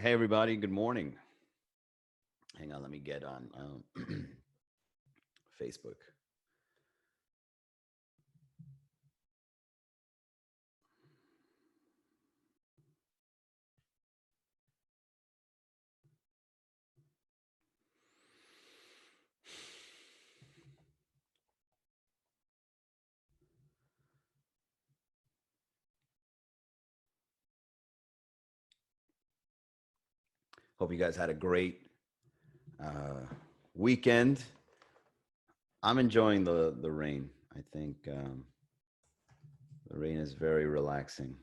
Hey, everybody. Good morning. Hang on, let me get on Facebook. Hope you guys had a great uh, weekend. I'm enjoying the rain. I think the rain is very relaxing.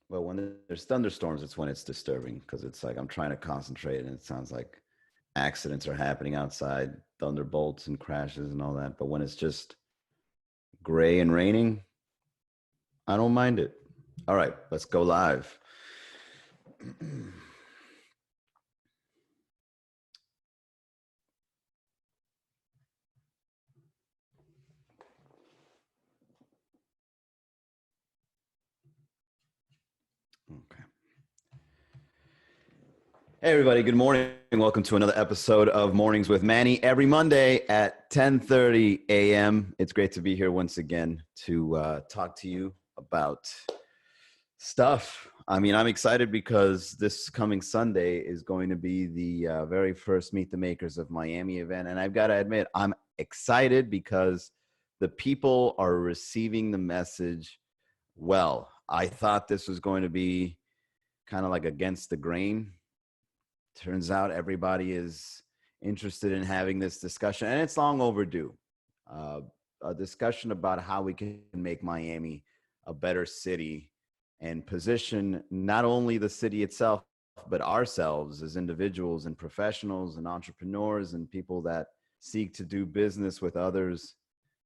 Well, when there's thunderstorms, it's when it's disturbing because it's like I'm trying to concentrate and it sounds like accidents are happening outside, thunderbolts and crashes and all that. But when it's just gray and raining, I don't mind it. All right, let's go live. Okay. Hey, everybody. Good morning. Welcome to another episode of Mornings with Manny. Every Monday at 10:30 a.m. It's great to be here once again to talk to you about stuff. I mean, I'm excited because this coming Sunday is going to be the very first Meet the Makers of Miami event. And I've got to admit, I'm excited because the people are receiving the message well. I thought this was going to be kind of like against the grain. Turns out everybody is interested in having this discussion, and it's long overdue. Uh, a discussion about how we can make Miami a better city and position not only the city itself, but ourselves as individuals and professionals and entrepreneurs and people that seek to do business with others.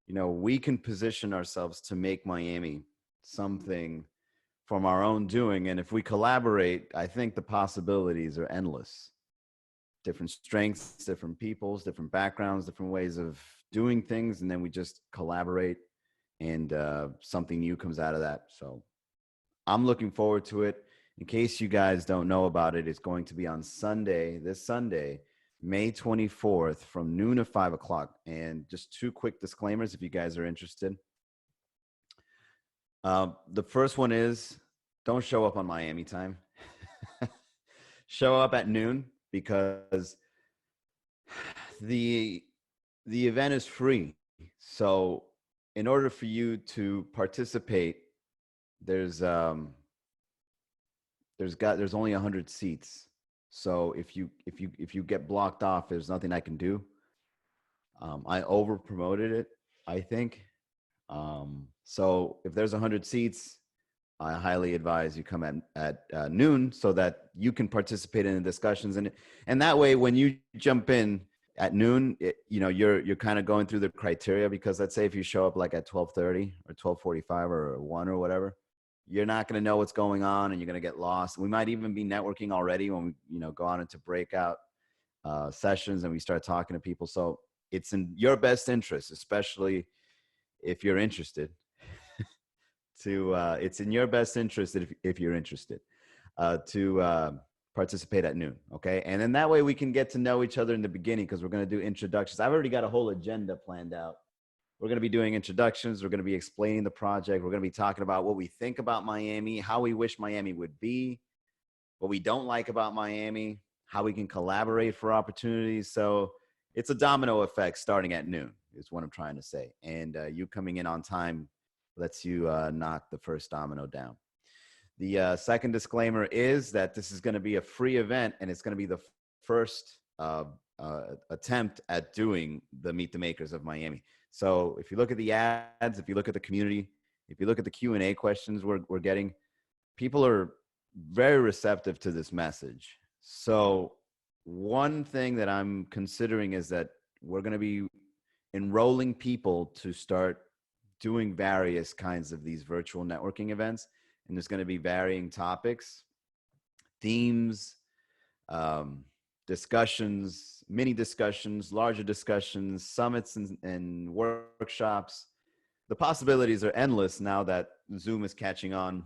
You know, we can position ourselves to make Miami something from our own doing. And if we collaborate, I think the possibilities are endless. Different strengths, different peoples, different backgrounds, different ways of doing things. And then we just collaborate and something new comes out of that. So I'm looking forward to it. In case you guys don't know about it, it's going to be on Sunday, this Sunday, May 24th from noon to 5 o'clock. And just two quick disclaimers if you guys are interested. The first one is don't show up on Miami time. Show up at noon because the event is free. So in order for you to participate, there's only 100 seats. So if you get blocked off, there's nothing I can do. I over promoted it, I think. So if there's 100 seats, I highly advise you come at noon so that you can participate in the discussions, and that way when you jump in at noon, you're kind of going through the criteria, because let's say if you show up like at 12:30 or 12:45 or 1 or whatever, you're not going to know what's going on and you're going to get lost. We might even be networking already when we go on into breakout sessions and we start talking to people. So it's in your best interest, especially if you're interested, it's in your best interest if you're interested to participate at noon. Okay. And then that way we can get to know each other in the beginning, because we're going to do introductions. I've already got a whole agenda planned out. We're going to be doing introductions. We're going to be explaining the project. We're going to be talking about what we think about Miami, how we wish Miami would be, what we don't like about Miami, how we can collaborate for opportunities. So it's a domino effect starting at noon is what I'm trying to say. And you coming in on time lets you knock the first domino down. The second disclaimer is that this is going to be a free event, and it's going to be the first attempt at doing the Meet the Makers of Miami. So if you look at the ads, if you look at the community, if you look at the Q&A questions we're getting, people are very receptive to this message. So one thing that I'm considering is that we're going to be enrolling people to start doing various kinds of these virtual networking events. And there's going to be varying topics, themes, discussions, mini discussions, larger discussions, summits and workshops. The possibilities are endless now that Zoom is catching on.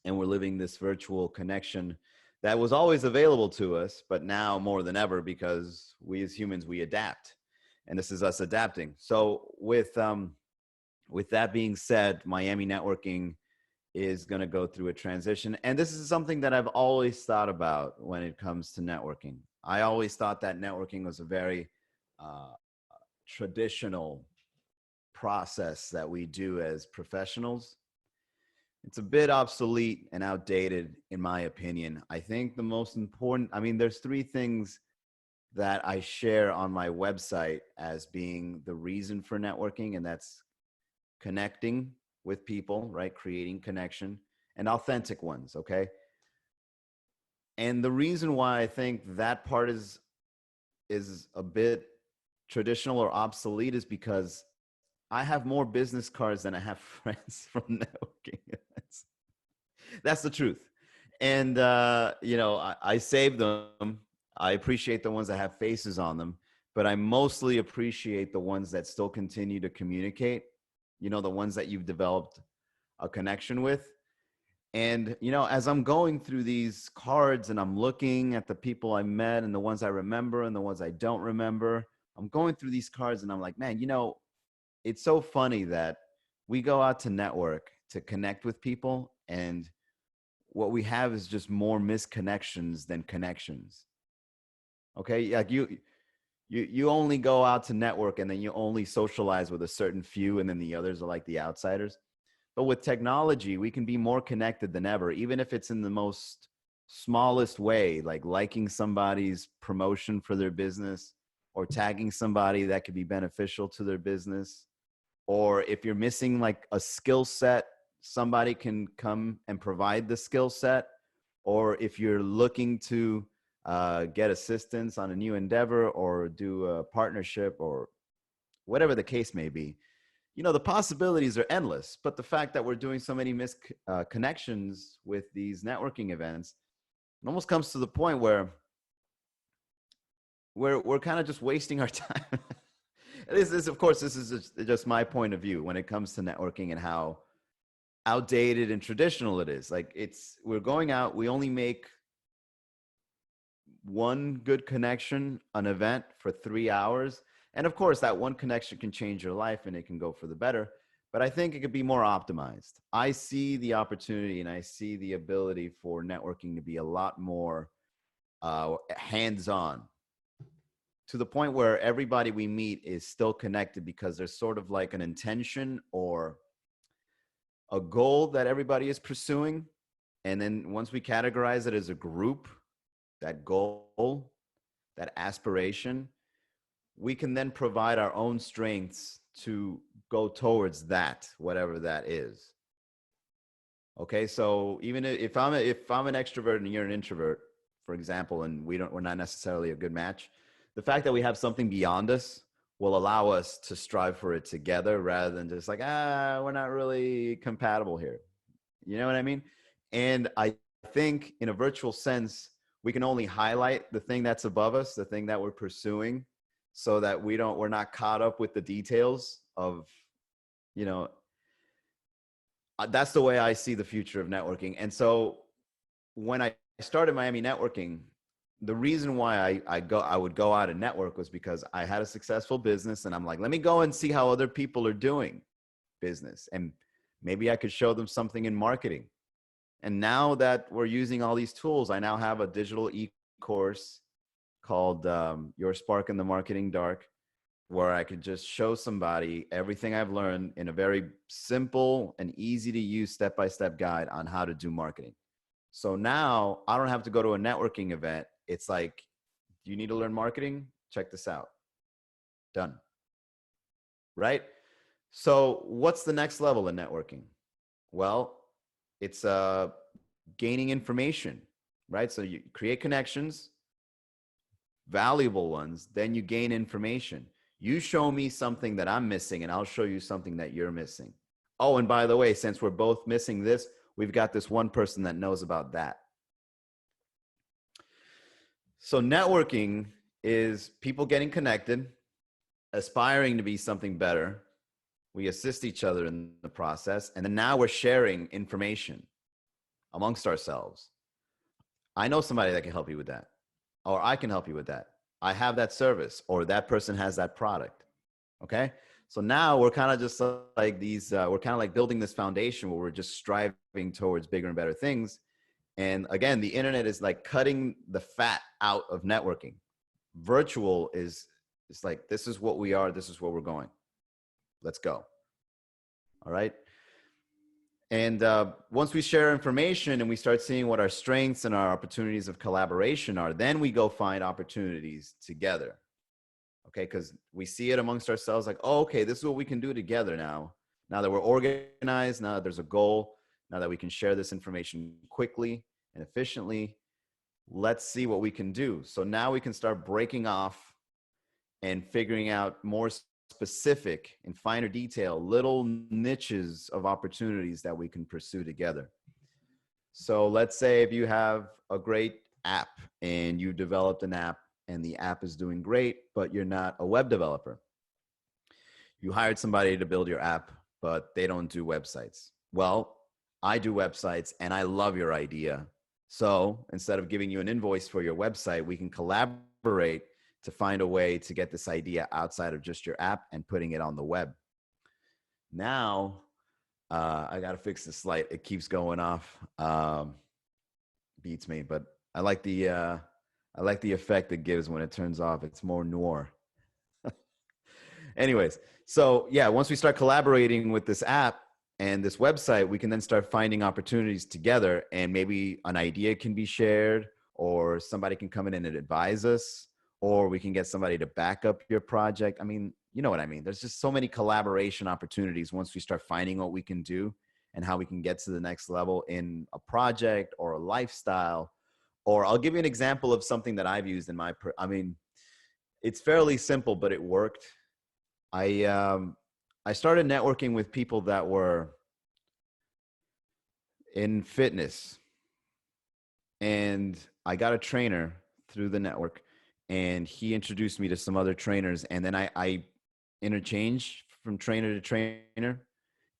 and we're living this virtual connection that was always available to us, but now more than ever, because we as humans, we adapt, and this is us adapting. So with that being said, Miami networking is going to go through a transition. And this is something that I've always thought about when it comes to networking. I always thought that networking was a very uh, traditional process that we do as professionals. It's a bit obsolete and outdated, in my opinion. I think the most important, I mean, there's three things that I share on my website as being the reason for networking, and that's connecting with people, right? Creating connection and authentic ones, okay? And the reason why I think that part is a bit traditional or obsolete is because I have more business cards than I have friends from networking events. That's the truth. And I save them. I appreciate the ones that have faces on them, but I mostly appreciate the ones that still continue to communicate, the ones that you've developed a connection with. And, as I'm going through these cards and I'm looking at the people I met and the ones I remember and the ones I don't remember, I'm going through these cards and I'm like, man, it's so funny that we go out to network to connect with people, and what we have is just more misconnections than connections. Okay. Like you only go out to network and then you only socialize with a certain few, and then the others are like the outsiders. But with technology, we can be more connected than ever, even if it's in the most smallest way, like liking somebody's promotion for their business or tagging somebody that could be beneficial to their business. Or if you're missing like a skill set, somebody can come and provide the skill set. Or if you're looking to get assistance on a new endeavor or do a partnership or whatever the case may be, the possibilities are endless. But the fact that we're doing so many connections with these networking events, it almost comes to the point where we're kind of just wasting our time. Of course, this is just my point of view when it comes to networking and how outdated and traditional it is. Like we're going out, we only make one good connection, an event for 3 hours. And of course, that one connection can change your life and it can go for the better. But I think it could be more optimized. I see the opportunity and I see the ability for networking to be a lot more hands-on, to the point where everybody we meet is still connected because there's sort of like an intention or a goal that everybody is pursuing. And then once we categorize it as a group, that goal, that aspiration, we can then provide our own strengths to go towards that, whatever that is. Okay, so even if I'm an extrovert and you're an introvert, for example, and we're not necessarily a good match, the fact that we have something beyond us will allow us to strive for it together rather than just like, we're not really compatible here. You know what I mean? And I think in a virtual sense, we can only highlight the thing that's above us, the thing that we're pursuing, so that we're not caught up with the details of, that's the way I see the future of networking. And so when I started Miami Networking, the reason why I would go out and network was because I had a successful business and I'm like, let me go and see how other people are doing business. And maybe I could show them something in marketing. And now that we're using all these tools, I now have a digital e-course called Your Spark in the Marketing Dark, where I could just show somebody everything I've learned in a very simple and easy to use step-by-step guide on how to do marketing. So now I don't have to go to a networking event. It's like, do you need to learn marketing? Check this out. Done. Right? So what's the next level in networking? Well, it's gaining information, right? So you create connections, valuable ones, then you gain information. You show me something that I'm missing and I'll show you something that you're missing. Oh, and by the way, since we're both missing this, we've got this one person that knows about that. So networking is people getting connected, aspiring to be something better. We assist each other in the process. And then now we're sharing information amongst ourselves. I know somebody that can help you with that, or I can help you with that. I have that service, or that person has that product. Okay. So now we're kind of just like we're kind of like building this foundation where we're just striving towards bigger and better things. And again, the internet is like cutting the fat out of networking. Virtual is, it's like, this is what we are. This is where we're going. Let's go. All right. And once we share information and we start seeing what our strengths and our opportunities of collaboration are, then we go find opportunities together. Okay, because we see it amongst ourselves like, oh, okay, this is what we can do together now. Now that we're organized, now that there's a goal, now that we can share this information quickly and efficiently, let's see what we can do. So now we can start breaking off and figuring out more specific and finer detail, little niches of opportunities that we can pursue together. So let's say if you have a great app and you developed an app and the app is doing great, but you're not a web developer. You hired somebody to build your app, but they don't do websites. Well, I do websites and I love your idea. So instead of giving you an invoice for your website, we can collaborate to find a way to get this idea outside of just your app and putting it on the web. Now, I got to fix this light. It keeps going off. Beats me, but I like the effect it gives when it turns off. It's more noir. Anyways, so yeah, once we start collaborating with this app and this website, we can then start finding opportunities together, and maybe an idea can be shared, or somebody can come in and advise us, or we can get somebody to back up your project. I mean, you know what I mean? There's just so many collaboration opportunities once we start finding what we can do and how we can get to the next level in a project or a lifestyle. Or I'll give you an example of something that I've used in I mean, it's fairly simple, but it worked. I started networking with people that were in fitness, and I got a trainer through the network, and he introduced me to some other trainers, and then I interchanged from trainer to trainer,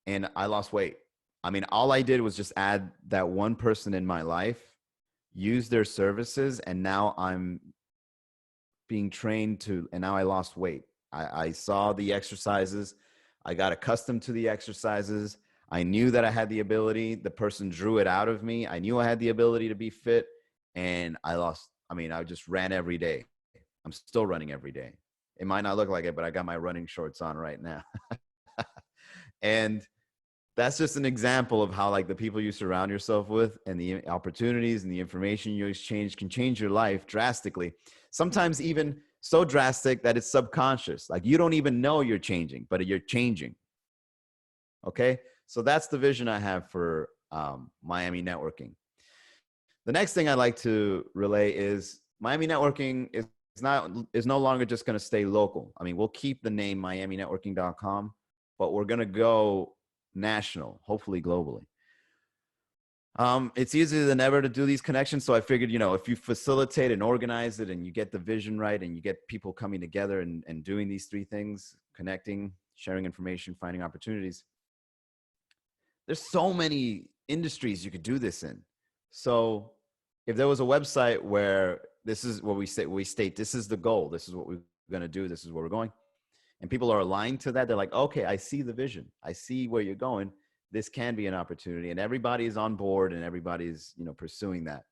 and I lost weight. I mean, all I did was just add that one person in my life, use their services, and now I'm being trained to, and now I lost weight. I saw the exercises. I got accustomed to the exercises. I knew that I had the ability. The person drew it out of me. I knew I had the ability to be fit, and I just ran every day. I'm still running every day. It might not look like it, but I got my running shorts on right now. And that's just an example of how, like, the people you surround yourself with and the opportunities and the information you exchange can change your life drastically. Sometimes even so drastic that it's subconscious. Like, you don't even know you're changing, but you're changing. Okay. So that's the vision I have for Miami networking. The next thing I'd like to relay is Miami networking is no longer just going to stay local. I mean, we'll keep the name miaminetworking.com, but we're going to go national, hopefully globally. It's easier than ever to do these connections. So I figured, if you facilitate and organize it and you get the vision right and you get people coming together and doing these three things, connecting, sharing information, finding opportunities, there's so many industries you could do this in. So if there was a website where this is what we state, this is the goal, this is what we're going to do, this is where we're going, and people are aligned to that, they're like, okay, I see the vision, I see where you're going, this can be an opportunity, and everybody is on board and everybody's pursuing that.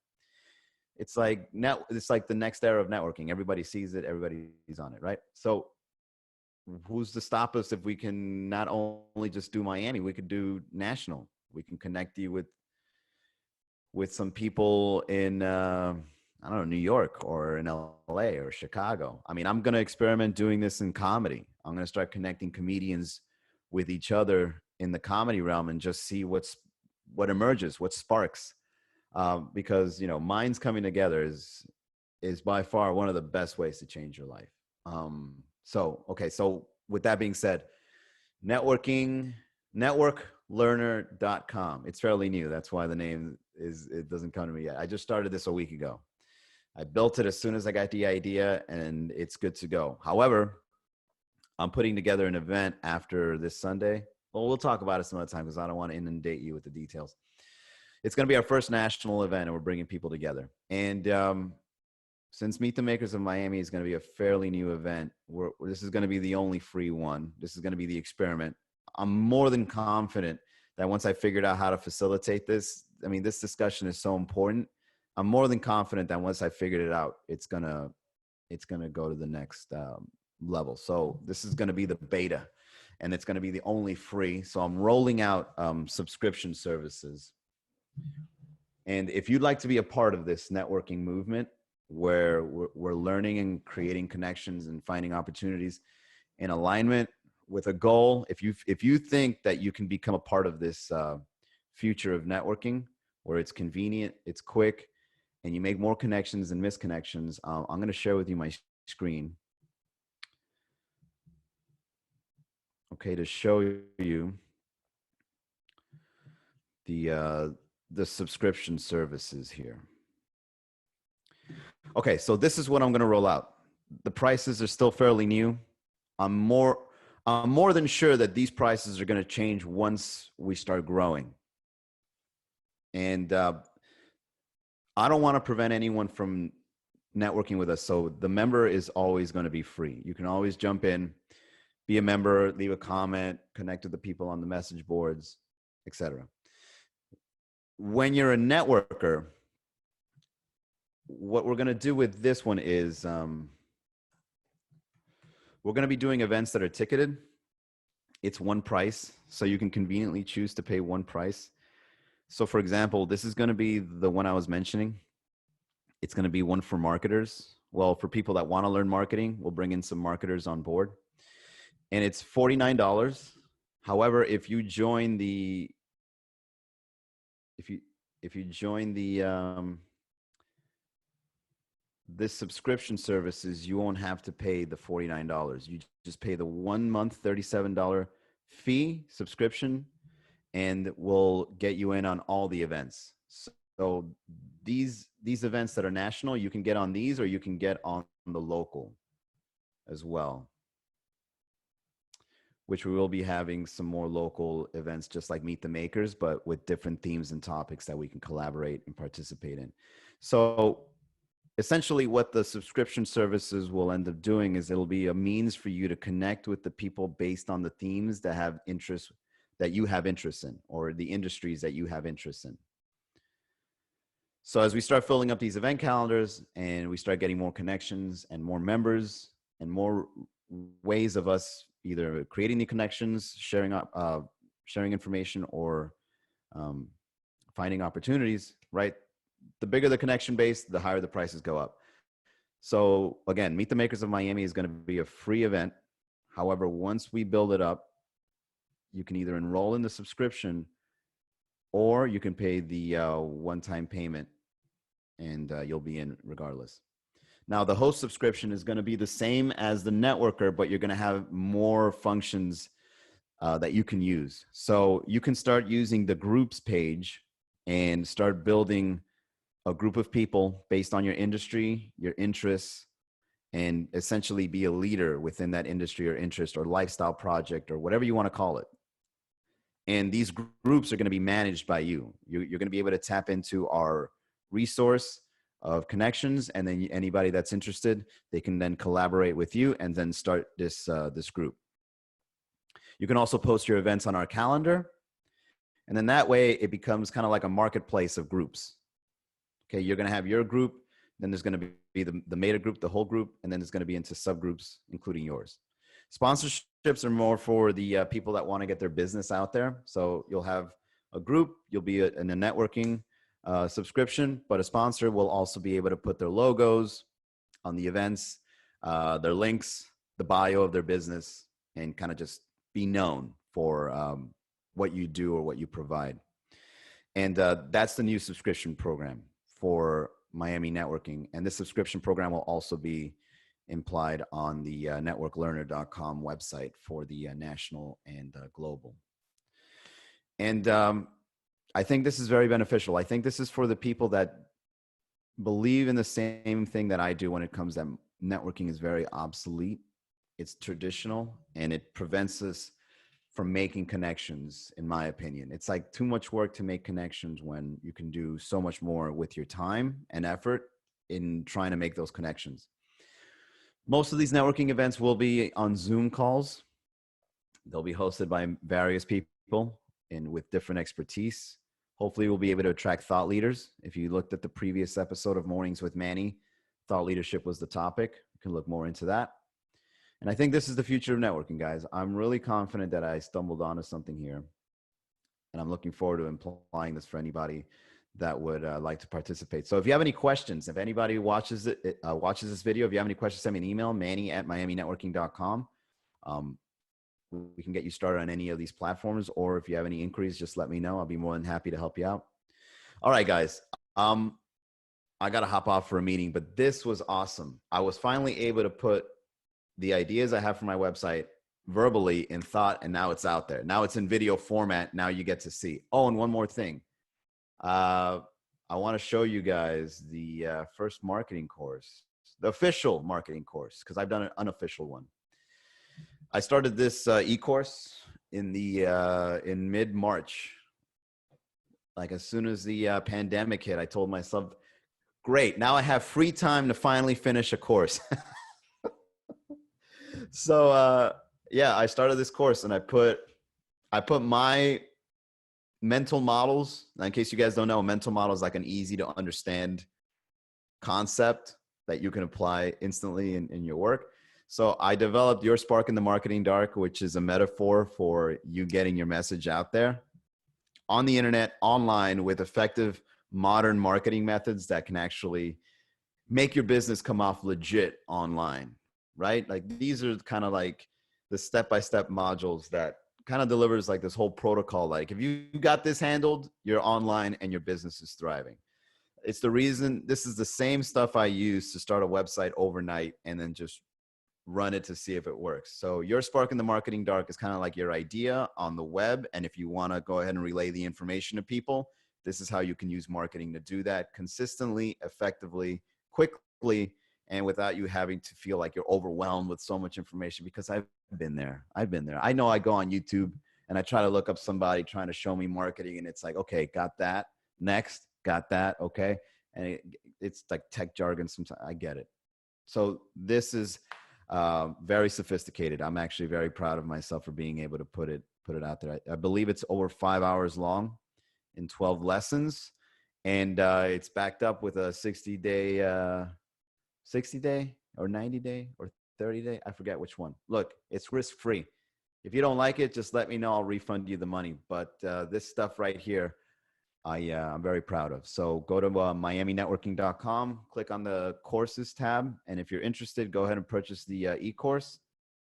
It's like the next era of networking. Everybody sees it, everybody's on it, right? So who's to stop us if we can not only just do Miami, we could do national. We can connect you with some people in I don't know, New York or in LA or Chicago. I mean, I'm going to experiment doing this in comedy. I'm going to start connecting comedians with each other in the comedy realm and just see what emerges, what sparks. Because, minds coming together is by far one of the best ways to change your life. So with that being said, networklearner.com. It's fairly new. That's why the name it doesn't come to me yet. I just started this a week ago. I built it as soon as I got the idea, and it's good to go. However, I'm putting together an event after this Sunday. Well, we'll talk about it some other time because I don't want to inundate you with the details. it's going to be our first national event, and we're bringing people together. And since Meet the Makers of Miami is going to be a fairly new event, this is going to be the only free one. This is going to be the experiment. I'm more than confident that once I figured out how to facilitate this, I mean, this discussion is so important. I'm more than confident that once I figured it out, it's gonna go to the next level. So this is gonna be the beta, and it's gonna be the only free. So I'm rolling out subscription services. And if you'd like to be a part of this networking movement, where we're learning and creating connections and finding opportunities in alignment with a goal, if you think that you can become a part of this future of networking, where it's convenient, it's quick, and you make more connections than misconnections, I'm going to share with you my screen, okay, to show you the subscription services here. Okay, so this is what I'm going to roll out. The prices are still fairly new. I'm more than sure that these prices are going to change once we start growing. And I don't want to prevent anyone from networking with us. So the member is always going to be free. You can always jump in, be a member, leave a comment, connect with the people on the message boards, etc. When you're a networker, what we're going to do with this one is we're going to be doing events that are ticketed. It's one price, so you can conveniently choose to pay one price. So for example, this is going to be the one I was mentioning. It's going to be one for marketers. Well, for people that want to learn marketing, we'll bring in some marketers on board. And it's $49. However, if you join the this subscription services, you won't have to pay the $49. You just pay the 1 month $37 fee subscription, and we'll get you in on all the events. So these events that are national, you can get on these, or you can get on the local as well, which we will be having some more local events, just like Meet the Makers, but with different themes and topics that we can collaborate and participate in. So essentially what the subscription services will end up doing is it'll be a means for you to connect with the people based on the themes that have interest, that you have interest in, or the industries that you have interest in. So as we start filling up these event calendars and we start getting more connections and more members and more ways of us either creating the connections, sharing information, or finding opportunities, right? The bigger the connection base, the higher the prices go up. So again, Meet the Makers of Miami is going to be a free event. However, once we build it up, you can either enroll in the subscription, or you can pay the one-time payment, and you'll be in regardless. Now, the host subscription is going to be the same as the networker, but you're going to have more functions that you can use. So you can start using the groups page and start building a group of people based on your industry, your interests, and essentially be a leader within that industry or interest or lifestyle project or whatever you want to call it. And these groups are going to be managed by you. You're going to be able to tap into our resource of connections, and then anybody that's interested, they can then collaborate with you and then start this group. You can also post your events on our calendar, and then that way it becomes kind of like a marketplace of groups. Okay, you're going to have your group, then there's going to be the meta group, the whole group, and then it's going to be into subgroups, including yours. Sponsorships are more for the people that want to get their business out there. So you'll have a group, you'll be in a networking subscription, but a sponsor will also be able to put their logos on the events, their links, the bio of their business, and kind of just be known for what you do or what you provide. And that's the new subscription program for Miami Networking. And this subscription program will also be implied on the networklearner.com website for the national and global. And I think this is very beneficial. I think this is for the people that believe in the same thing that I do when it comes that networking is very obsolete. It's traditional, and it prevents us from making connections, in my opinion. It's like too much work to make connections when you can do so much more with your time and effort in trying to make those connections. Most of these networking events will be on Zoom calls. They'll be hosted by various people and with different expertise. Hopefully, we'll be able to attract thought leaders. If you looked at the previous episode of Mornings with Manny, thought leadership was the topic. You can look more into that. And I think this is the future of networking, guys. I'm really confident that I stumbled onto something here. And I'm looking forward to implying this for anybody that would like to participate. So if you have any questions, if anybody watches this video, if you have any questions, send me an email, manny@miaminetworking.com. We can get you started on any of these platforms, or if you have any inquiries, just let me know. I'll be more than happy to help you out. All right, guys. I got to hop off for a meeting, but this was awesome. I was finally able to put the ideas I have for my website verbally in thought, and now it's out there. Now it's in video format. Now you get to see. Oh, and one more thing. I want to show you guys the first marketing course, the official marketing course, because I've done an unofficial one. I started this e-course in mid-March. Like as soon as the pandemic hit, I told myself, great, now I have free time to finally finish a course. So yeah, I started this course and I put my mental models. In case you guys don't know, a mental model is like an easy to understand concept that you can apply instantly in your work. So I developed Your Spark in the Marketing Dark, which is a metaphor for you getting your message out there on the internet, online, with effective modern marketing methods that can actually make your business come off legit online, right? Like these are kind of like the step-by-step modules that kind of delivers like this whole protocol. Like if you got this handled, you're online and your business is thriving. It's the reason, this is the same stuff I use to start a website overnight and then just run it to see if it works. So Your Spark in the Marketing Dark is kind of like your idea on the web. And if you want to go ahead and relay the information to people, this is how you can use marketing to do that consistently, effectively, quickly, and without you having to feel like you're overwhelmed with so much information, because I've been there. I know I go on YouTube and I try to look up somebody trying to show me marketing and it's like, okay, got that. Next, got that. Okay. And it's like tech jargon sometimes. I get it. So this is very sophisticated. I'm actually very proud of myself for being able to put it out there. I believe it's over 5 hours long in 12 lessons, and it's backed up with a 60-day or 90-day or 30-day. I forget which one. Look, it's risk-free. If you don't like it, just let me know. I'll refund you the money. But this stuff right here, I'm very proud of. So go to miaminetworking.com, click on the courses tab. And if you're interested, go ahead and purchase the e-course.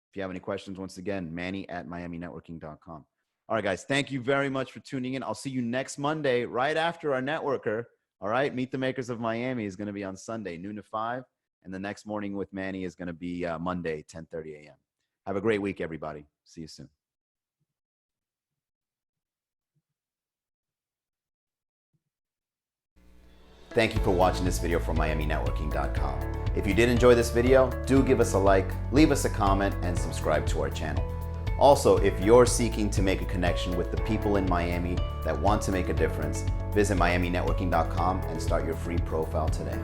If you have any questions, once again, manny@miaminetworking.com. All right, guys, thank you very much for tuning in. I'll see you next Monday, right after our networker. All right, Meet the Makers of Miami is going to be on Sunday, noon to 5. And the next Morning with Manny is going to be Monday, 10:30 a.m. Have a great week, everybody. See you soon. Thank you for watching this video from miaminetworking.com. If you did enjoy this video, do give us a like, leave us a comment, and subscribe to our channel. Also, if you're seeking to make a connection with the people in Miami that want to make a difference, visit miaminetworking.com and start your free profile today.